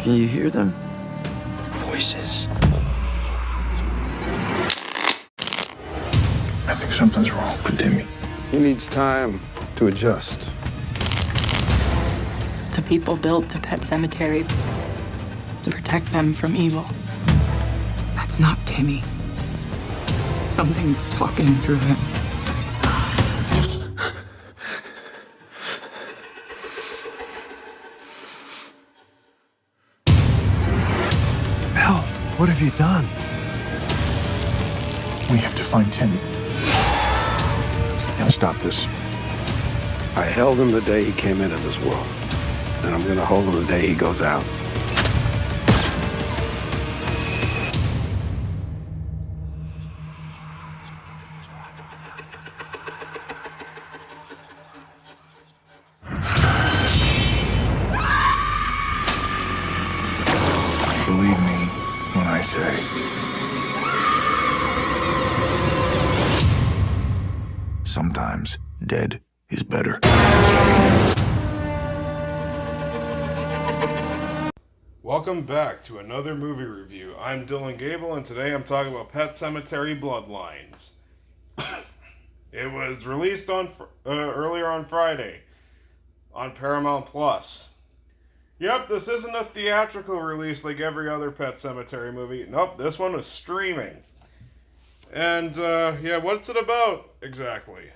Can you hear them? Voices. I think something's wrong with Timmy. He needs time to adjust. The people built the pet cemetery to protect them from evil. That's not Timmy. Something's talking through him. Hell, what have you done? We have to find Timmy. Now stop this. I held him the day he came into this world, and I'm gonna hold him the day he goes out. Believe me when I say, sometimes dead is better. Welcome back to another movie review. I'm Dylan Gable, and today I'm talking about Pet Sematary Bloodlines. It was released on earlier on Friday on Paramount Plus. Yep, this isn't a theatrical release like every other Pet Sematary movie. Nope, this one was streaming. And, yeah, what's it about exactly?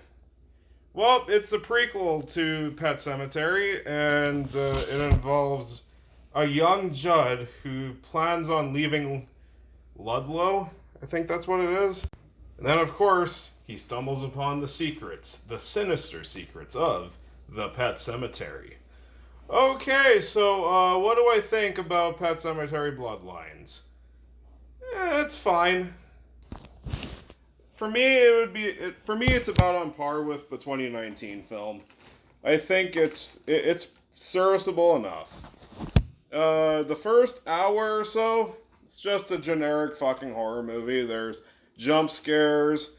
Well, it's a prequel to Pet Sematary, and it involves a young Judd who plans on leaving Ludlow. I think that's what it is. And then, of course, he stumbles upon the secrets, the sinister secrets of the Pet Cemetery. Okay, so what do I think about Pet Sematary Bloodlines? It's fine. For me, it's about on par with the 2019 film. I think it's serviceable enough. The first hour or so, it's just a generic fucking horror movie. There's jump scares,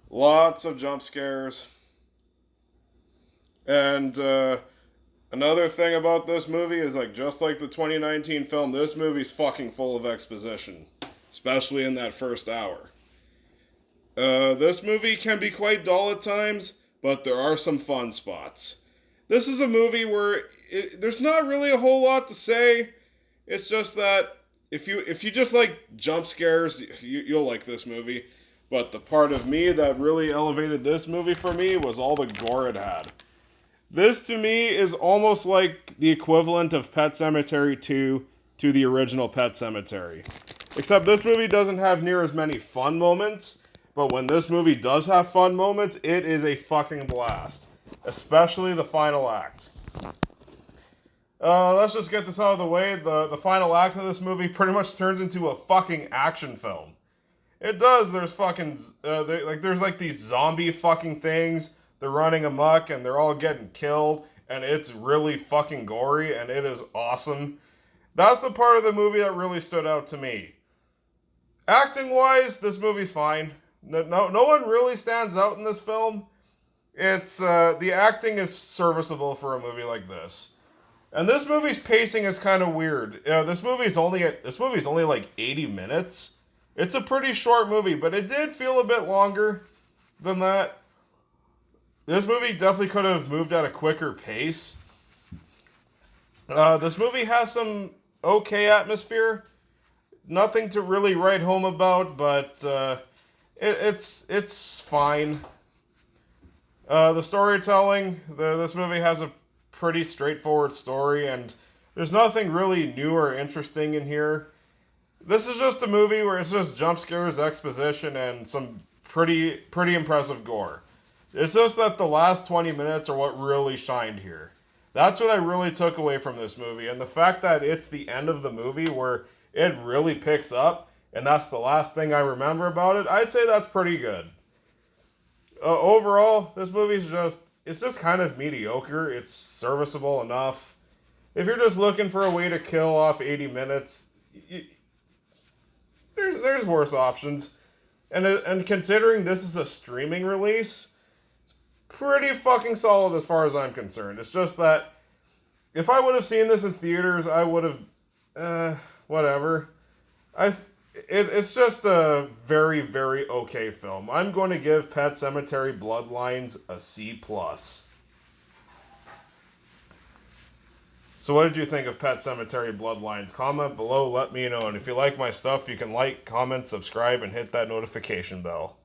lots of jump scares. And another thing about this movie is, like, just like the 2019 film, this movie's fucking full of exposition, especially in that first hour. This movie can be quite dull at times, but there are some fun spots. This is a movie where there's not really a whole lot to say. It's just that if you just like jump scares, you'll like this movie. But the part of me that really elevated this movie for me was all the gore it had. This, to me, is almost like the equivalent of Pet Sematary 2 to the original Pet Sematary. Except this movie doesn't have near as many fun moments, but when this movie does have fun moments, it is a fucking blast. Especially the final act. Let's just get this out of the way. The final act of this movie pretty much turns into a fucking action film. It does. There's fucking... there's like these zombie fucking things. They're running amok and they're all getting killed. And it's really fucking gory and it is awesome. That's the part of the movie that really stood out to me. Acting-wise, this movie's fine. No one really stands out in this film. It's the acting is serviceable for a movie like this, and this movie's pacing is kind of weird. This movie's only like 80 minutes. It's a pretty short movie, but it did feel a bit longer than that. This movie definitely could have moved at a quicker pace. This movie has some okay atmosphere. Nothing to really write home about, but it's fine. The storytelling, this movie has a pretty straightforward story, and there's nothing really new or interesting in here. This is just a movie where it's just jump scares, exposition, and some pretty impressive gore. It's just that the last 20 minutes are what really shined here. That's what I really took away from this movie, and the fact that it's the end of the movie where it really picks up, and that's the last thing I remember about it, I'd say that's pretty good. Overall, this movie's it's just kind of mediocre. It's serviceable enough. If you're just looking for a way to kill off 80 minutes, there's worse options. And considering this is a streaming release, it's pretty fucking solid as far as I'm concerned. It's just that if I would have seen this in theaters, I would have whatever. It's just a very, very okay film. I'm going to give Pet Sematary Bloodlines a C+. So what did you think of Pet Sematary Bloodlines? Comment below, let me know. And if you like my stuff, you can like, comment, subscribe, and hit that notification bell.